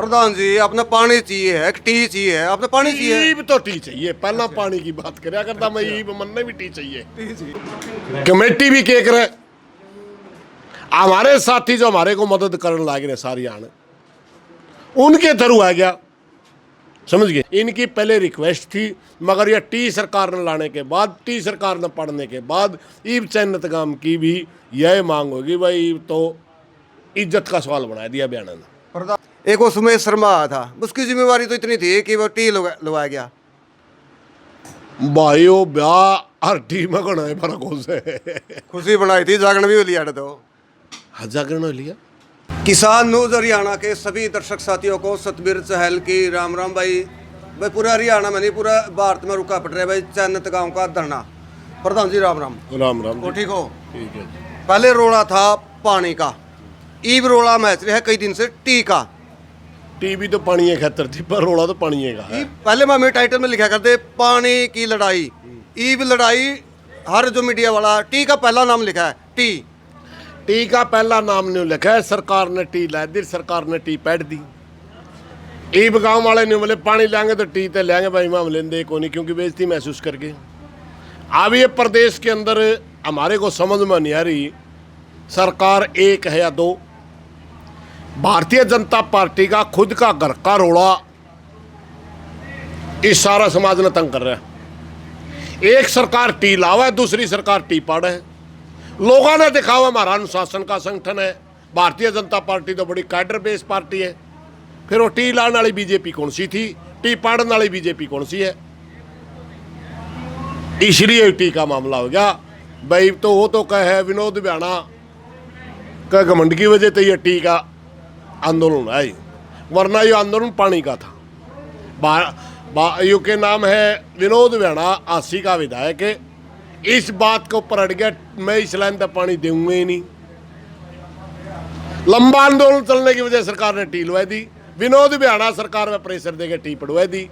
प्रधान जी अपना पानी चाहिए है, टी चाहिए है, अपना पानी चाहिए। ईब तो टी चाहिए, पहला पानी की बात करया करता मैं, ईब मनने भी टी चाहिए। कमेटी भी के करे, हमारे साथी जो हमारे को मदद करने लागे ने सारी आने उनके थ्रू आ गया, समझ गए। इनकी पहले रिक्वेस्ट थी, मगर यह टी सरकार ने लाने के बाद, टी सरकार ने पढ़ने के बाद ईब चैनतगाम की भी यह मांग होगी भाई, ईब तो इज्जत का सवाल बना दिया बयान ने। एक वो सुमेश शर्मा आया था, उसकी जिम्मेवारी तो इतनी थी कि वो टी लगवाया गया। भाई वो ब्याह हर टी में गणा है फर्क से खुशी बनाई थी, जागरण भी लिया तो जागरण लिया। किसान न्यूज हरियाणा के सभी दर्शक साथियों को सतबीर चहल की राम राम। भाई पूरा हरियाणा में नहीं, पूरा भारत में रुका पड़ रहा है भाई चैनतगांव का धरना। प्रधान जी राम राम। राम राम। वो ठीक हो? ठीक है। पहले रोड़ा था पानी का, ईब रोड़ा मैच रहा है कई दिन से टी का। टी भी तो पानी है खतर थी, पर रोड़ा तो पानी है का है। पहले मैं मेरे टाइटल में लिखा करते पानी की लड़ाई, ईब लड़ाई। हर जो मीडिया वाला टी का पहला नाम लिखा है, टी का पहला नाम नहीं लिखा है। सरकार ने टी ला दी, सरकार ने टी पैड दी। ईब गांव वाले नहीं बोले पानी लेंगे तो टी तो लेंगे भाई, हम लेंदे को नहीं, क्योंकि बेइज्जती महसूस करके। अब ये प्रदेश के अंदर हमारे को समझ में नहीं आ रही सरकार एक है या दो। भारतीय जनता पार्टी का खुद का घर का रोड़ा इस सारा समाज ने तंग कर रहा है। एक सरकार टी लावा है, दूसरी सरकार टी पाड़ है। लोगों ने दिखावा हमारा अनुशासन का संगठन है। भारतीय जनता पार्टी तो बड़ी कैडर बेस्ड पार्टी है। फिर वो टी लाने वाली बीजेपी कौन सी थी, टी पाड़ने वाली बीजेपी कौन सी है? इसलिए टी का मामला हो गया भाई। तो वो तो कहे विनोद बियाना का घमंड की वजह से ये टी का आंदोलन है, वरना ये आंदोलन पानी का था। यू के नाम है विनोद बियाना, आसी का विधायक है। इस बात के ऊपर अड़ गया, मैं इस लाइन तक पानी दूंगा ही नहीं। लंबा आंदोलन चलने की वजह सरकार ने टी लवा दी। विनोद बियाना सरकार में प्रेशर देकर टी पड़वा दी।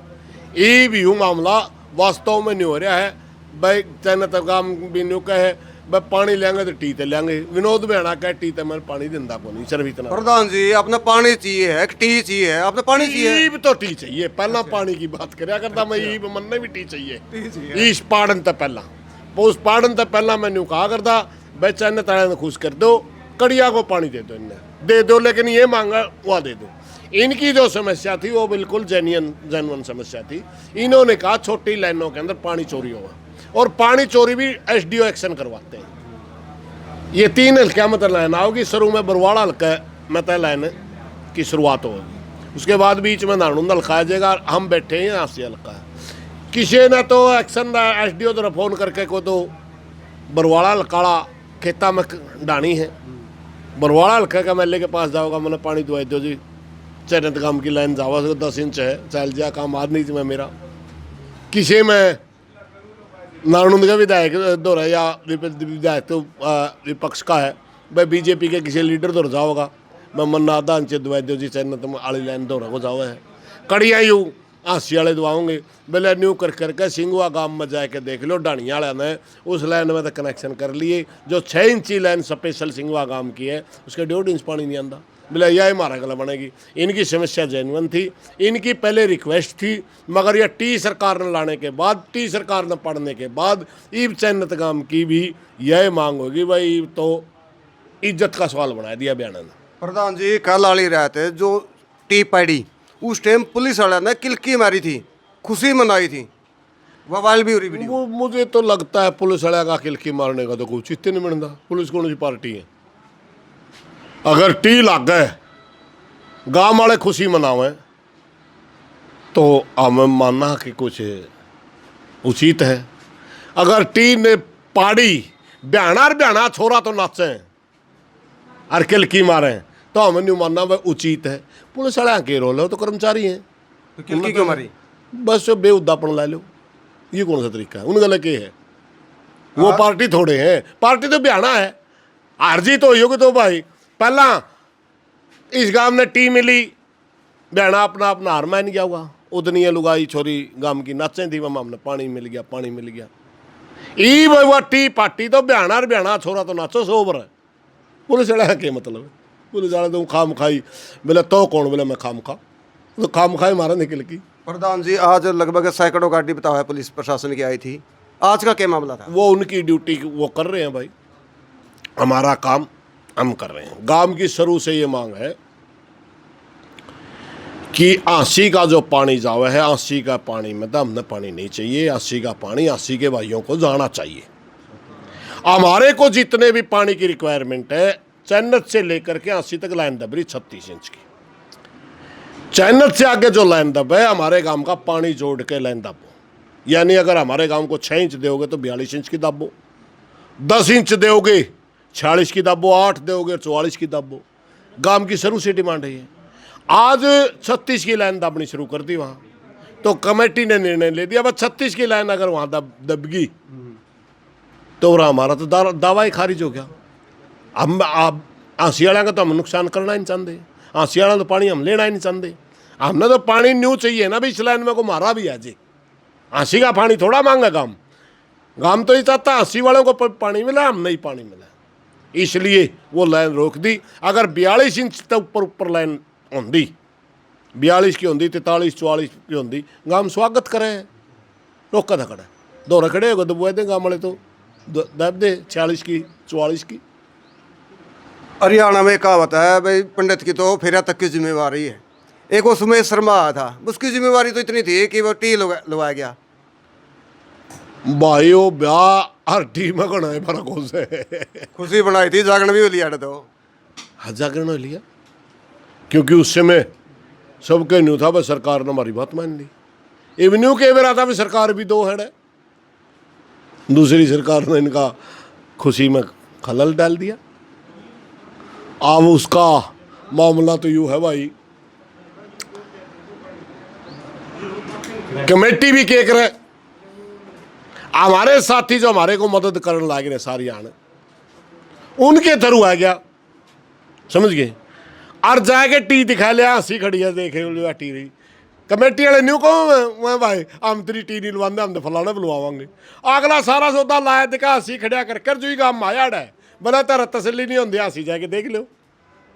ये भी यूं मामला वास्तव में नहीं हो रहा है भाई। चैनतगाम भी न्यू कहे भाई पानी लेंगे तो टी तो लेंगे, विनोद बियाना कहे टी तो मैं पानी दिंदा को नहीं। सिर्फ इतना प्रधान जी अपना पानी चाहिए है, टी चाहिए है, अपना पानी चाहिए। ईब तो टी चाहिए, पहला पानी की बात करया करता मैं, ईब मनने भी टी चाहिए। ईश पाड़न तो पहला, पोस पाड़न तो पहला मैंने कहा करता भाई चैन ताड़े ने खुश कर दो, कड़िया को पानी दे दो, इन्हें दे दो, लेकिन ये मांगा वह दे दो। इनकी जो समस्या थी वो बिल्कुल जेन्युइन समस्या थी। इन्होंने कहा छोटी लाइनों के अंदर पानी चोरी होगा, और पानी चोरी भी एसडीओ एक्शन करवाते हैं। ये 3 हल्का मतलब लाइन आओगी, शुरू में बरवाड़ा हल्का मतलब लाइन की शुरुआत होगी, उसके बाद बीच में नानुंद हल्का आ जाएगा। हम बैठे हैं यहाँ से हल्का है। किसी ने तो एक्शन एसडीओ तरफ फोन करके को तो बरवाड़ा हल्का खेता में डानी है, बरवाड़ा हल्का का मेले के पास जाओगा, मैंने पानी दुआ दो जी, चैनतगाम की लाइन जावा 10 इंच है, चल जा काम आदमी में मेरा। किसी में नानुंद का विधायक दौरा या विधायक तो विपक्ष का है भाई, बीजेपी के किसी लीडर दौर जाओगा, मैं मन्ना आधा इंच दुआ दो जी, चैनत आली लाइन दौरा को जाओ है। कड़िया यूँ हांसी वाले दुआओंगे बोले न्यू कर करके सिंगवा गांव में जाके देख लो, डानिया वाले ने उस लाइन में तो कनेक्शन कर लिए। जो 6 इंची लाइन स्पेशल सिंगवा गांव की है, उसके 1.5 इंच पानी नहीं आता। बोले यह हमारा गला बनेगी। इनकी समस्या जेन्युइन थी। इनकी पहले रिक्वेस्ट थी, मगर यह टी सरकार ने लाने के बाद, टी सरकार ने पढ़ने के बाद ईब चैनतगाम की भी यह मांग होगी भाई, ईब तो इज्जत का सवाल बना दिया बयान ने। प्रधान जी कल आली रहते जो टी पड़ी, उस टाइम पुलिस वाले ने किलकी मारी थी, खुशी मनाई थी, मोबाइल भी हो रही वीडियो। मुझे तो लगता है पुलिस वाले का किलकी मारने का तो कोई चित्त नहीं बनता। पुलिस कौन सी पार्टी है? अगर टी लग गए, गांव वाले खुशी मनावे, तो हमें मानना कि कुछ उचित है। अगर टी ने पाड़ी ब्याना छोरा तो नाचे और किलकी मारे, तो हमें नहीं मानना वह उचित है। पुलिस वाले के रोल है, तो कर्मचारी हैं, तो किलकी क्यों मारी? बस बेउद्दापन ला लो, ये कौन सा तरीका है? उनका लगे है वो पार्टी थोड़े हैं, पार्टी तो ब्याना है। हार जीत हो होगी तो भाई पहला इस गांव ने टी मिली, ब्याना अपना अपना हार मान गया होगा, उतनी है लुगाई छोरी गांव की नाचे थी, वह हमने पानी मिल गया, पानी मिल गया। ई भाई वह टी पार्टी तो ब्याना छोरा तो नाचो सोबर है। पुलिस वाला के मतलब है? पुलिस वाले तो खाम खाई बोले तो कौन बोले मैं खाम खा तो काम खाए हमारा निकल की। प्रधान जी, आज लगभग सैकड़ों गाड़ी बताया है पुलिस प्रशासन की आई थी, आज का क्या मामला था? वो उनकी ड्यूटी वो कर रहे हैं भाई, हमारा काम हम कर रहे हैं। गांव की शुरू से ये मांग है कि आंसी का जो पानी जावे है, आंसी का पानी में तो हमने पानी नहीं चाहिए। आंसी का पानी आंसी के भाइयों को जाना चाहिए। हमारे को जितने भी पानी की रिक्वायरमेंट है, चैनत से लेकर के आंसी तक लाइन दब रही 36 इंच की। चैनत से आगे जो लाइन दब है, हमारे गांव का पानी जोड़ के लाइन दबो। यानी अगर हमारे गांव को 6 इंच दोगे तो 42 इंच की दबो, 10 इंच दोगे 46 की दबो, 8 दोगे 44 की दबो। गांव की शुरू से डिमांड है ये। आज 36 की लाइन दबनी शुरू कर दी वहाँ, तो कमेटी ने निर्णय ले दिया बस 36 की लाइन अगर वहाँ दब गई तो हमारा तो दावा ही खारिज हो गया। हम आप आंसियाड़ा का तो हम नुकसान करना ही नहीं चाहते, आंसियाड़ा तो पानी हम लेना ही नहीं चाहते। हमने तो पानी न्यू चाहिए ना भी, इस लाइन में को मारा भी आज आंसी का पानी थोड़ा मांगा गांव। गांव तो ही चाहता आंसी वालों को पानी मिला, हम नहीं पानी मिला, इसलिए वो लाइन रोक दी। अगर 42 इंच तक ऊपर लाइन होंगी, 42 की होंगी, 43 44 की होंगी, गांव स्वागत करे। रोका था खड़ा दो रखड़े होगा दबुआ दे गांव वाले तो दब दे 46 की 44 की। हरियाणा में कहावत है भाई, पंडित की तो फेरा तक की जिम्मेवारी है। एक वो सुमेश शर्मा आया था, उसकी जिम्मेवारी तो इतनी थी कि वो टी लगवाया गया। भाई वो ब्याह हर टी में गणा है फर्क हो से खुशी बनाई थी, जागरण भी लिया तो जागरण हो लिया, क्योंकि उस समय सबके न्यू था बस सरकार ने हमारी बात मान ली। इवन्यू के मेरा था भी सरकार भी दो है, दूसरी सरकार ने इनका खुशी में खलल डाल दिया। अब उसका मामला तो यूँ है भाई, कमेटी भी केक रहे, हमारे साथी जो हमारे को मदद करने लग रहे सारी आने उनके थ्रू आ गया, समझ गए। और जाके टी दिखा लिया, हंसी खड़ी है देखे लिया टी रही। कमेटी वाले न्यू कहो मैं भाई हम तेरी टी नहीं लवाते, हम तो फलाना बुलवावांगे। अगला सारा सौदा लाया दिखा हंसी खड़िया कर जुईगा हम आया है बोला तेरा तसली नहीं होंगी, हंसी जाके देख लो।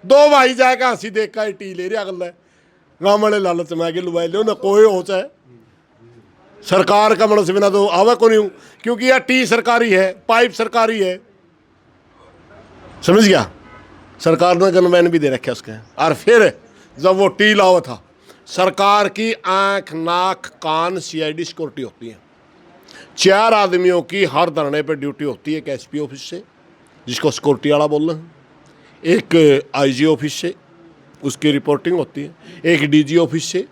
दो भाई जाके हंसी देख का टी ले रहा अगला गाँव वाले लालच में आगे लुवाई लो ना, कोई हो चाहे सरकार का मन से बिना तो आवा को नहीं हूँ, क्योंकि यह टी सरकारी है, पाइप सरकारी है, समझ गया। सरकार ने गनमैन भी दे रखे उसके। और फिर जब वो टी लाओ था, सरकार की आंख नाक कान सीआईडी सिक्योरिटी होती है, 4 आदमियों की हर धरने पर ड्यूटी होती है। एक एसपी ऑफिस से जिसको सिक्योरिटी वाला बोल रहे हैं, एक आईजी ऑफिस से उसकी रिपोर्टिंग होती है, एक डीजी ऑफिस से,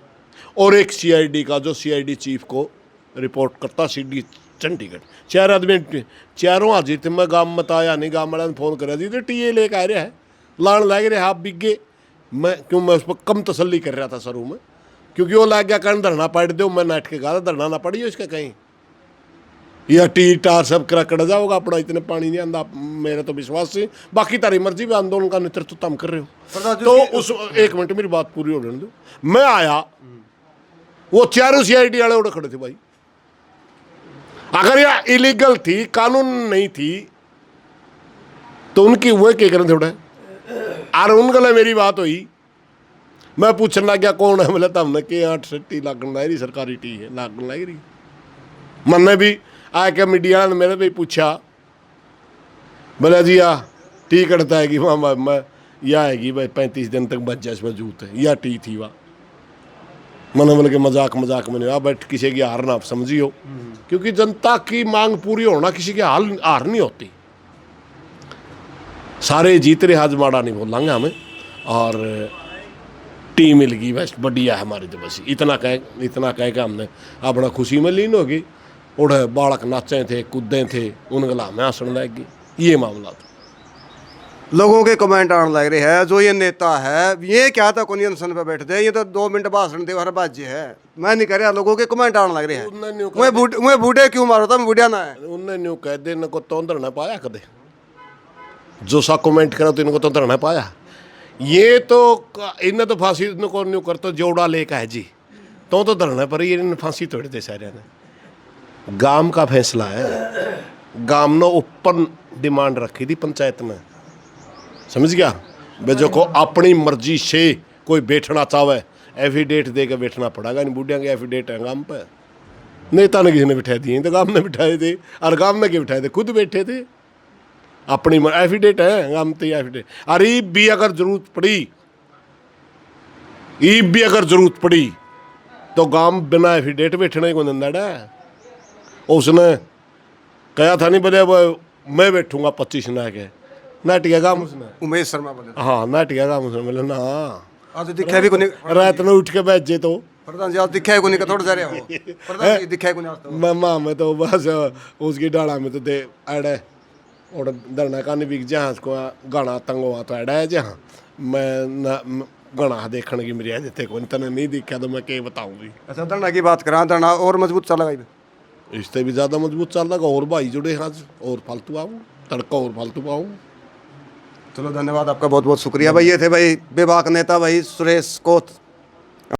और एक सीआईडी का जो सीआईडी चीफ को रिपोर्ट करता सीडी चंडीगढ़। 4 आदमी, चारों हाजिर थे। मैं गाँव में आया नहीं, गाँव वाले ने फोन करा दी तो टी लेके आ रहा है, लान लग रहे हाथ बिगे। मैं मैं उस पर कम तसल्ली कर रहा था शुरू में, क्योंकि वो लग गया कहने धरना पड़ दो। मैं नाट के कहा धरना ना पड़ी इसका कहीं, या टी टार सब कड़ जाओगा अपना, इतने पानी नहीं आंदा मेरा तो विश्वास से। बाकी तारी मर्जी भी, आंदोलन का नेतृत्व तुम कर रहे हो तो उस 1 मिनट मेरी बात पूरी हो जाने दो। मैं आया, वो 4 सीआईडी वाले उड़े खड़े थे भाई। अगर यह इलीगल थी, कानून नहीं थी, तो उनकी वो क्या करें थोड़ा। और उनके लिए मेरी बात हुई, मैं पूछने लग गया कौन है, बोला हमने के 8 टी लागन लाई रही, सरकारी टी है लागन लाई रही। मैंने भी आके मीडिया ने मेरे भी पूछा, बोला जी या टी कटता है कि वहाँ मैं यह आएगी भाई 35 दिन तक बच जाए इसमें जूत है, या टी थी वहाँ। मैंने बोले कि मजाक में आ बट किसी की हार ना समझी हो, क्योंकि जनता की मांग पूरी होना किसी की हार नहीं होती। सारे जीत रहे, आज माड़ा नहीं बोलेंगे हमें। और टी मिल गई बस बढ़िया है हमारी तो, बस इतना कह के हमने अपना खुशी में लीन हो गई। उड़े बालक नाचे थे, कूदे थे, उन गला में हंसने लग गई। ये मामला था। लोगों के कमेंट आने लग रहे हैं, जो ये नेता है ये क्या था कौन अनशन पे बैठते हैं, ये तो 2 मिनट भाषण दे हर बाज्य है। मैं नहीं कह रहा, लोगों के कमेंट आने लग रहे हैं। मैं बूढ़े क्यों मारो था, मैं बूढ़ा ना है। उन्हें न्यू कह दे, इनको तो धरना पाया कदे, जो सा कमेंट करा तो इनको तो धरना पाया। ये तो इन्हें तो फांसी इनको न्यू करते जोड़ा लेकर है जी, तो धरना पर ये फांसी तोड़ दे सारे ने। गांव का फैसला है, गांव ने ऊपर डिमांड रखी थी पंचायत में, समझ गया। जो को अपनी मर्जी से कोई बैठना चाहे, एफिडेट दे के बैठना पड़ेगा। इन बूढ़िया के एफिडेट है गांव पे, नेता ने किसी ने बिठा दिए तो गांव ने बिठाए थे, और गांव में क्यों बिठाए थे, खुद बैठे थे अपनी एफिडेट है गांव तो एफिडेट। और ईब भी अगर जरूरत पड़ी, ईब भी अगर जरूरत पड़ी तो गांव बिना एफिडेट बैठने को नंदा है। उसने कहा था नहीं बोले मैं बैठूंगा 25 ना के नाटिया गांव उसने, उमेश शर्मा बोले हाँ नाटिया गांव उसने बोले ना आज दिखा भी कोनी रात में उठ के बैठ जे तो प्रधान जी आज दिखा है कोनी का थोड़ा जा रहे हो प्रधान जी दिखा है कोनी आज तो मामा में तो बस उसकी डाला में तो दे अड़े और धरना का नहीं बिक जहाँ को गाना तंग हुआ तो अड़ा है जहाँ मैं गाना देखने की मेरी देते को तने नहीं दिखा तो मैं क्या बताऊँ भी। अच्छा धरना की बात करा, धरना और मजबूत चला गई इससे भी ज़्यादा मजबूत चल रहा और भाई जुड़े आज और फालतू आऊँ तड़का और फालतू पाऊँ। चलो धन्यवाद आपका बहुत बहुत शुक्रिया भाई। ये थे भाई बेबाक नेता भाई सुरेश कोत